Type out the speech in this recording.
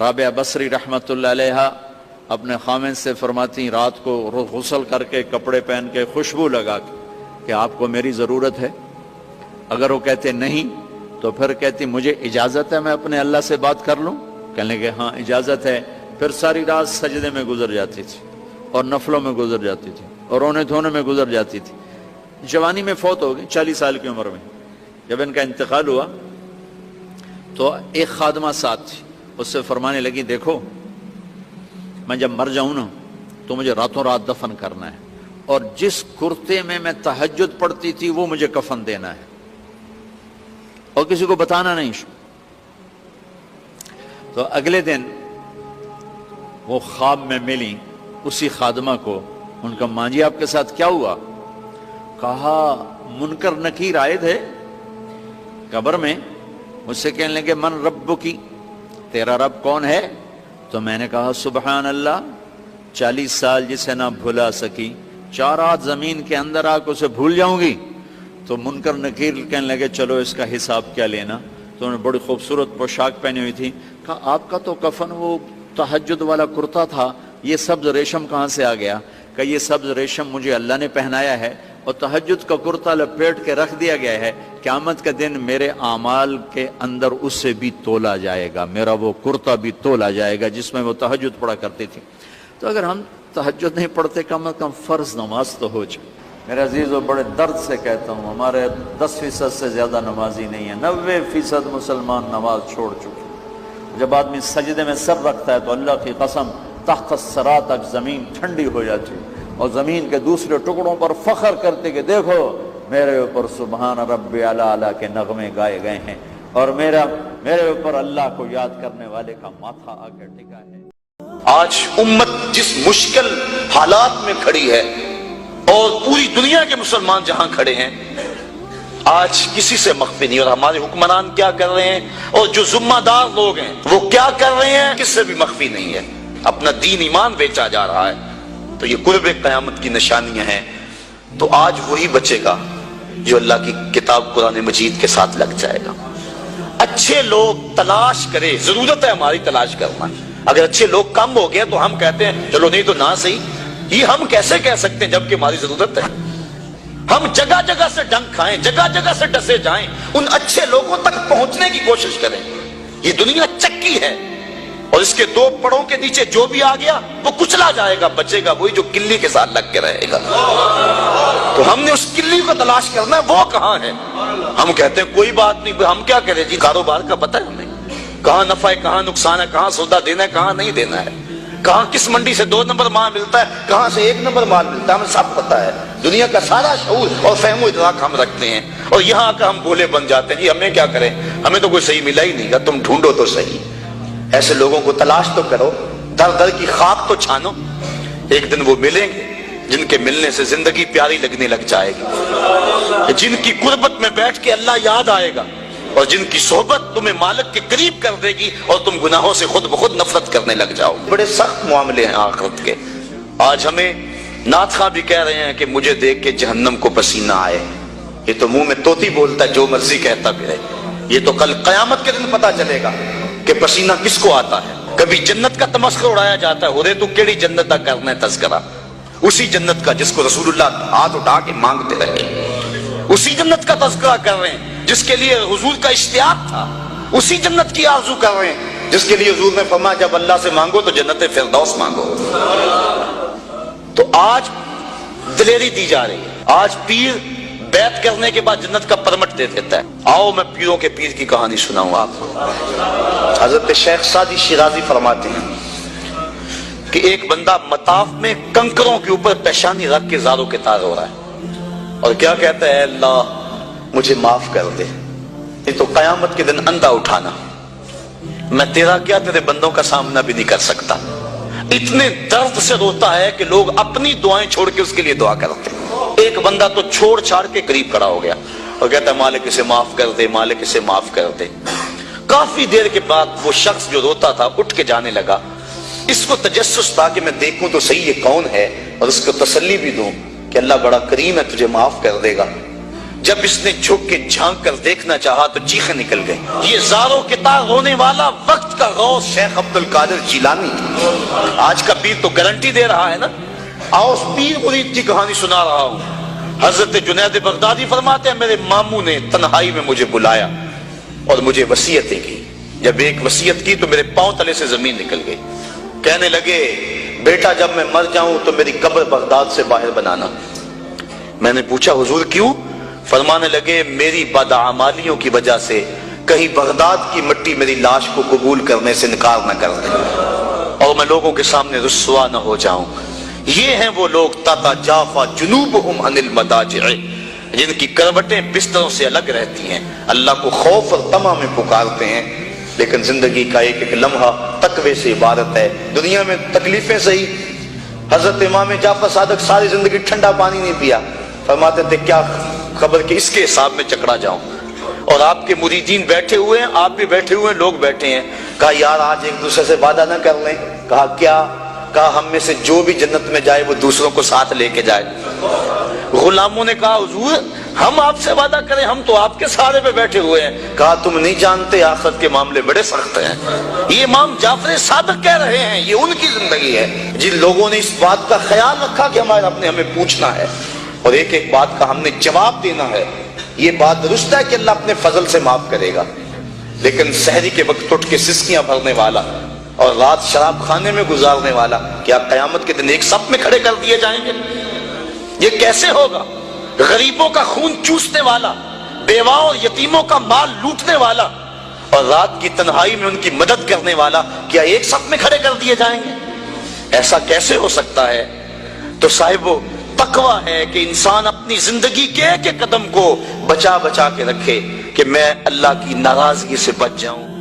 رابعہ بصری رحمۃ اللہ علیہا اپنے خامن سے فرماتی رات کو غسل کر کے کپڑے پہن کے خوشبو لگا کے کہ آپ کو میری ضرورت ہے؟ اگر وہ کہتے نہیں تو پھر کہتی مجھے اجازت ہے میں اپنے اللہ سے بات کر لوں؟ کہنے کہ ہاں اجازت ہے. پھر ساری رات سجدے میں گزر جاتی تھی اور نفلوں میں گزر جاتی تھی اور رونے دھونے میں گزر جاتی تھی. جوانی میں فوت ہو گئی 40 سال کی عمر میں. جب ان کا انتقال ہوا تو ایک خادمہ ساتھ تھی, اس سے فرمانے لگی دیکھو میں جب مر جاؤں نا تو مجھے راتوں رات دفن کرنا ہے, اور جس کرتے میں تہجد پڑھتی تھی وہ مجھے کفن دینا ہے اور کسی کو بتانا نہیں. تو اگلے دن وہ خواب میں ملی اسی خادمہ کو. ان کا ماں جی آپ کے ساتھ کیا ہوا؟ کہا منکر نکیر آئے تھے قبر میں, مجھ سے کہنے لگے من رب کی, تیرا رب کون ہے؟ تو میں نے کہا سبحان اللہ, 40 سال جسے نہ بھلا سکی 4 رات زمین کے اندر آ کے اسے بھول جاؤں گی. تو منکر نکیر کہنے لگے چلو اس کا حساب کیا لینا. تو انہوں نے بڑی خوبصورت پوشاک پہنی ہوئی تھی. کہا آپ کا تو کفن وہ تہجد والا کرتا تھا, یہ سبز ریشم کہاں سے آ گیا؟ کہ یہ سبز ریشم مجھے اللہ نے پہنایا ہے اور تہجد کا کرتا لپیٹ کے رکھ دیا گیا ہے. قیامت کا دن میرے اعمال کے اندر اس سے بھی تولا جائے گا, میرا وہ کرتا بھی تولا جائے گا جس میں وہ تہجد پڑھا کرتی تھی. تو اگر ہم تہجد نہیں پڑھتے کم از کم فرض نماز تو ہو جائے. میرے عزیزو بڑے درد سے کہتا ہوں ہمارے 10% سے زیادہ نمازی نہیں ہیں, 90% مسلمان نماز چھوڑ چکے. جب آدمی سجدے میں سر رکھتا ہے تو اللہ کی قسم تحت الثری تک زمین ٹھنڈی ہو جاتی اور زمین کے دوسرے ٹکڑوں پر فخر کرتے کہ دیکھو میرے اوپر سبحان ربی اعلیٰ کے نغمے گائے گئے ہیں اور میرے اوپر اللہ کو یاد کرنے والے کا ماتھا آ کے ٹکا ہے. آج امت جس مشکل حالات میں کھڑی ہے اور پوری دنیا کے مسلمان جہاں کھڑے ہیں آج کسی سے مخفی نہیں, اور ہمارے حکمران کیا کر رہے ہیں اور جو ذمہ دار لوگ ہیں وہ کیا کر رہے ہیں کس سے بھی مخفی نہیں ہے. اپنا دین ایمان بیچا جا رہا ہے. تو یہ قرب قیامت کی نشانیاں ہیں. تو آج وہی بچے گا جو اللہ کی کتاب قرآن مجید کے ساتھ لگ جائے گا. اچھے لوگ تلاش کرے, ضرورت ہے ہماری تلاش کرنا. اگر اچھے لوگ کم ہو گئے تو ہم کہتے ہیں چلو نہیں تو نہ صحیح. یہ ہم کیسے کہہ سکتے ہیں جبکہ ہماری ضرورت ہے؟ ہم جگہ جگہ سے ڈنک کھائیں, جگہ جگہ سے ڈسے جائیں, ان اچھے لوگوں تک پہنچنے کی کوشش کریں. یہ دنیا چکی ہے اور اس کے 2 پڑوں کے نیچے جو بھی آ گیا وہ کچلا جائے گا, بچے گا وہی جو کلی کے ساتھ لگ کے رہے گا. تو ہم نے اس کلی کو تلاش کرنا ہے, وہ کہاں ہے؟ ہم کہتے ہیں کوئی بات نہیں, ہم کیا کریں جی, کاروبار کا پتہ ہے ہمیں, کہاں نفع ہے کہاں نقصان ہے, کہاں سودا دینا ہے کہاں نہیں دینا ہے, کہاں کس منڈی سے 2 نمبر مال ملتا ہے کہاں سے 1 نمبر مال ملتا ہے, ہمیں سب پتہ ہے. دنیا کا سارا شعور اور فہم و ادراک ہم رکھتے ہیں, اور یہاں آ کر ہم بولے بن جاتے ہیں جی ہمیں کیا کریں, ہمیں تو کوئی صحیح ملا ہی نہیں گا, تم ڈھونڈو تو صحیح. ایسے لوگوں کو تلاش تو کرو, در در کی خاک تو چھانو. ایک دن وہ ملیں گے جن کے ملنے سے زندگی پیاری لگنے لگ جائے گی, جن کی قربت میں بیٹھ کے اللہ یاد آئے گا, اور جن کی صحبت تمہیں مالک کے قریب کر دے گی اور تم گناہوں سے خود بخود نفرت کرنے لگ جاؤ. بڑے سخت معاملے ہیں آخرت کے. آج ہمیں نعت خواں بھی کہہ رہے ہیں کہ مجھے دیکھ کے جہنم کو پسینہ آئے. یہ تو منہ میں طوطی بولتا ہے, جو مرضی کہتا پھرے. یہ تو کل قیامت کے دن پتا چلے گا کہ پسینہ کس کو آتا ہے. کبھی جنت کا تمسخر اڑایا جاتا ہے, ہو رہے تو کیڑی جنت کا کرنا ہے تذکرہ, اسی جنت کا جس کو رسول اللہ ہاتھ اٹھا کے مانگتے رہے, اسی جنت کا تذکرہ کر رہے ہیں جس کے لیے حضور کا اشتیاق تھا, اسی جنت کی آرزو کر رہے ہیں جس کے لیے حضور نے فرمایا جب اللہ سے مانگو تو جنت فردوس مانگو. تو آج دلیری دی جا رہی ہے. آج پیر بیعت کرنے کے بعد جنت کا پرمٹ دے دیتا ہے. آؤ میں پیروں کے پیر کی کہانی سناؤں آپ کو. حضرت شیخ سعدی شیرازی فرماتے ہیں کہ ایک بندہ مطاف میں کنکروں کے اوپر پیشانی رکھ کے زاروں کے تار ہو رہا ہے اور کیا کہتا ہے, اللہ مجھے معاف کر دے, یہ تو قیامت کے دن اندھا اٹھانا, میں تیرا کیا تیرے بندوں کا سامنا بھی نہیں کر سکتا. اتنے درد سے روتا ہے کہ لوگ اپنی دعائیں چھوڑ کے اس کے لیے دعا کرتے ہیں. ایک بندہ تو چھوڑ چھاڑ کے قریب کھڑا ہو گیا اور کہتا ہے مالک اسے معاف کر دے, مالک اسے معاف کر دے. کافی دیر کے بعد وہ شخص جو روتا تھا اٹھ کے جانے لگا. اس کو تجسس تھا کہ میں دیکھوں تو صحیح یہ کون ہے اور اس کو تسلی بھی دوں کہ اللہ بڑا کریم ہے تجھے معاف کر دے گا. جب اس نے جھک کے جھانک کر دیکھنا چاہا تو چیخیں نکل گئی. یہ زاروں کے تار رونے والا وقت کا غوث شیخ عبد القادر جیلانی تھا. آج کا پیر تو گارنٹی دے رہا ہے نا. آؤ اس پیر مرید کی کہانی سنا رہا ہوں. حضرت جنید بغدادی فرماتے ہیں میرے ماموں نے تنہائی میں مجھے بلایا اور مجھے وصیتیں کی. جب ایک وصیت کی تو میرے پاؤں تلے سے زمین نکل گئی. کہنے لگے بیٹا جب میں مر جاؤں تو میری قبر بغداد سے باہر بنانا. میں نے پوچھا حضور کیوں؟ فرمانے لگے میری بدعمالیوں کی وجہ سے کہیں بغداد کی مٹی میری لاش کو قبول کرنے سے انکار نہ کر دے اور میں لوگوں کے سامنے رسوا نہ ہو جاؤں. یہ ہیں وہ لوگ تتجافا جنوبہم عن المضاجع جن کی کروٹیں بستروں سے الگ رہتی ہیں, اللہ کو خوف اور طمع میں پکارتے ہیں, لیکن زندگی کا ایک ایک لمحہ تقوی سے عبارت ہے. دنیا میں تکلیفیں سہی. حضرت امام جعفر صادق ساری زندگی ٹھنڈا پانی نہیں پیا. فرماتے تھے کیا خبر کہ اس کے حساب میں چکڑا جاؤں. اور آپ کے مریدین بیٹھے ہوئے ہیں, آپ بھی بیٹھے ہوئے ہیں, لوگ بیٹھے ہیں. کہا یار آج ایک دوسرے سے وعدہ نہ کر لیں. کہا کیا؟ کہا ہم میں سے جو بھی جنت میں جائے وہ دوسروں کو ساتھ لے کے جائے. غلاموں نے کہا حضور ہم آپ سے وعدہ کریں, ہم تو آپ کے سہارے پہ بیٹھے ہوئے ہیں. کہا تم نہیں جانتے آخرت کے معاملے بڑے سخت ہیں. یہ امام جعفر صادق کہہ رہے ہیں, یہ ان کی زندگی ہے. جن لوگوں نے اس بات کا خیال رکھا کہ ہمارے رب نے ہمیں پوچھنا ہے اور ایک ایک بات کا ہم نے جواب دینا ہے, یہ بات درست ہے کہ اللہ اپنے فضل سے معاف کرے گا. لیکن سحری کے وقت اٹھ کے سسکیاں بھرنے والا اور رات شراب خانے میں گزارنے والا کیا قیامت کے دن ایک صف میں کھڑے کر دیے جائیں گے؟ یہ کیسے ہوگا؟ غریبوں کا خون چوسنے والا, بیواؤں اور یتیموں کا مال لوٹنے والا اور رات کی تنہائی میں ان کی مدد کرنے والا کیا ایک صف میں کھڑے کر دیے جائیں گے؟ ایسا کیسے ہو سکتا ہے؟ تو صاحبو تقویٰ ہے کہ انسان اپنی زندگی کے ایک ایک قدم کو بچا بچا کے رکھے کہ میں اللہ کی ناراضگی سے بچ جاؤں.